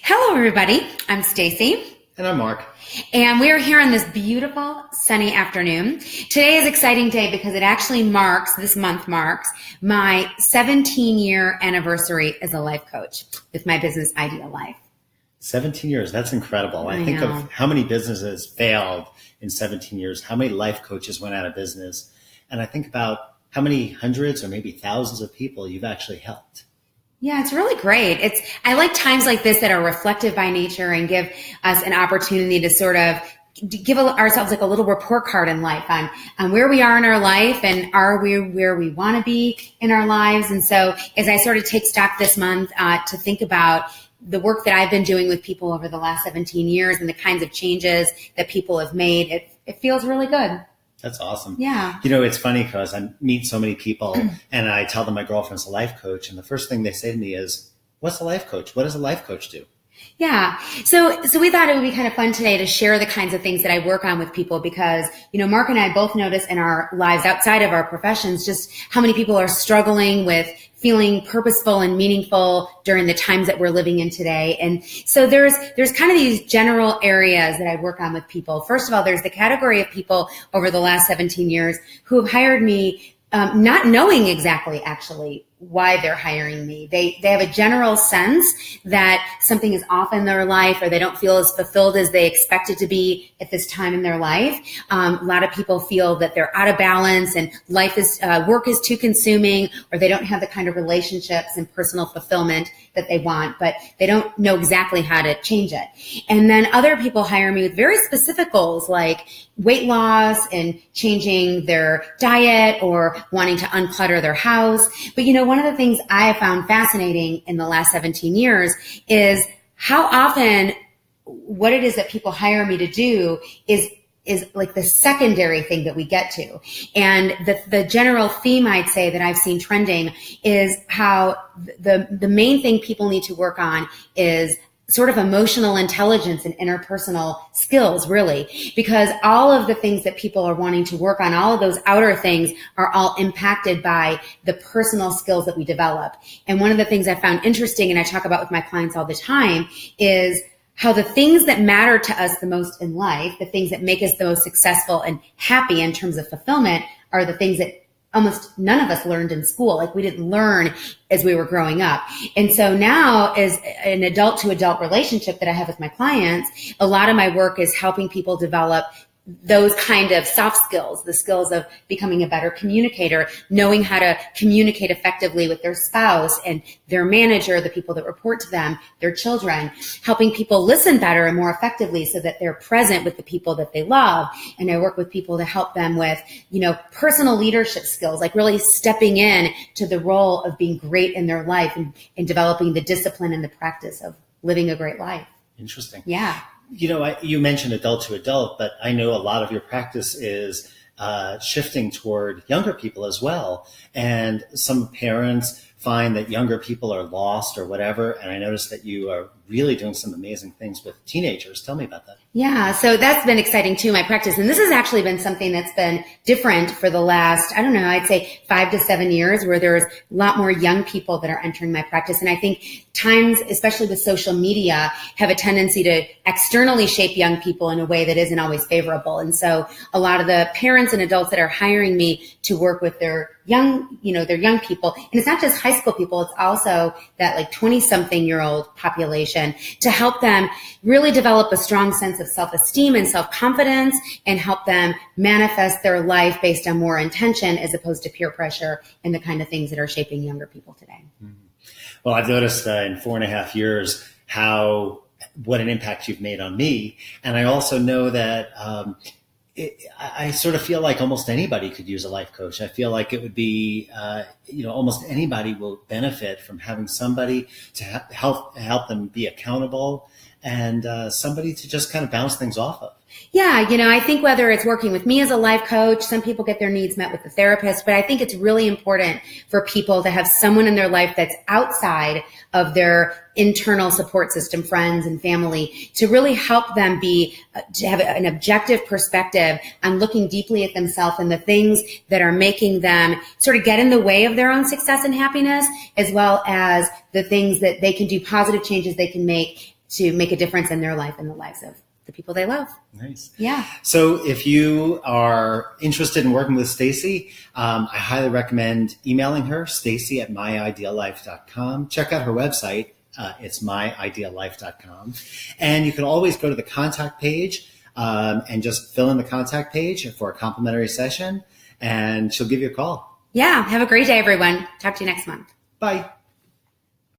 Hello, everybody. I'm Stacy. And I'm Mark. And we are here on this beautiful sunny afternoon. Today is an exciting day because it actually this month marks my 17-year anniversary as a life coach with my business Ideal Life. 17 years. That's incredible. I think know. of how many businesses failed in 17 years, how many life coaches went out of business. And I think about how many hundreds or maybe thousands of people you've actually helped. Yeah, it's really great. I like times like this that are reflective by nature and give us an opportunity to sort of give ourselves like a little report card in life on where we are in our life and are we where we want to be in our lives. And so as I sort of take stock this month to think about the work that I've been doing with people over the last 17 years and the kinds of changes that people have made, it feels really good. That's awesome. Yeah. You know, it's funny because I meet so many people and I tell them my girlfriend's a life coach. And the first thing they say to me is, what's a life coach? What does a life coach do? Yeah. So we thought it would be kind of fun today to share the kinds of things that I work on with people because, you know, Mark and I both notice in our lives outside of our professions just how many people are struggling with feeling purposeful and meaningful during the times that we're living in today. And so there's kind of these general areas that I work on with people. First of all, there's the category of people over the last 17 years who have hired me not knowing exactly actually why they're hiring me. They have a general sense that something is off in their life or they don't feel as fulfilled as they expect it to be at this time in their life. A lot of people feel that they're out of balance and work is too consuming or they don't have the kind of relationships and personal fulfillment that they want, but they don't know exactly how to change it. And then other people hire me with very specific goals like weight loss and changing their diet or wanting to unclutter their house. But you know, one of the things I have found fascinating in the last 17 years is how often what it is that people hire me to do is like the secondary thing that we get to. And the general theme I'd say that I've seen trending is how the main thing people need to work on is sort of emotional intelligence and interpersonal skills, really, because all of the things that people are wanting to work on, all of those outer things are all impacted by the personal skills that we develop. And one of the things I found interesting, and I talk about with my clients all the time, is how the things that matter to us the most in life, the things that make us the most successful and happy in terms of fulfillment, are the things that almost none of us learned in school. Like we didn't learn as we were growing up. And so now as an adult to adult relationship that I have with my clients, a lot of my work is helping people develop those kind of soft skills, the skills of becoming a better communicator, knowing how to communicate effectively with their spouse and their manager, the people that report to them, their children, helping people listen better and more effectively so that they're present with the people that they love. And I work with people to help them with, you know, personal leadership skills, like really stepping in to the role of being great in their life and developing the discipline and the practice of living a great life. Interesting. Yeah. You know, you mentioned adult to adult, but I know a lot of your practice is shifting toward younger people as well. And some parents find that younger people are lost or whatever. And I noticed that you are really doing some amazing things with teenagers. Tell me about that. Yeah, so that's been exciting too, my practice. And this has actually been something that's been different for the last, I don't know, I'd say 5 to 7 years where there's a lot more young people that are entering my practice. And I think times, especially with social media, have a tendency to externally shape young people in a way that isn't always favorable. And so a lot of the parents and adults that are hiring me to work with their young people, and it's not just high school people, it's also that like 20-something-year-old population, to help them really develop a strong sense of self-esteem and self-confidence and help them manifest their life based on more intention as opposed to peer pressure and the kind of things that are shaping younger people today. Well, I've noticed in 4.5 years what an impact you've made on me. And I also know that I sort of feel like almost anybody could use a life coach. I feel like it would be, almost anybody will benefit from having somebody to help them be accountable and somebody to just kind of bounce things off of. Yeah, I think whether it's working with me as a life coach, some people get their needs met with a therapist, but I think it's really important for people to have someone in their life that's outside of their internal support system, friends and family, to really help them to have an objective perspective on looking deeply at themselves and the things that are making them sort of get in the way of their own success and happiness, as well as the things that they can do, positive changes they can make to make a difference in their life and the lives of the people they love. Nice. Yeah. So if you are interested in working with Stacy, I highly recommend emailing her, stacy@myideallife.com. Check out her website. It's myideallife.com. And you can always go to the contact page and just fill in the contact page for a complimentary session, and she'll give you a call. Yeah. Have a great day, everyone. Talk to you next month. Bye.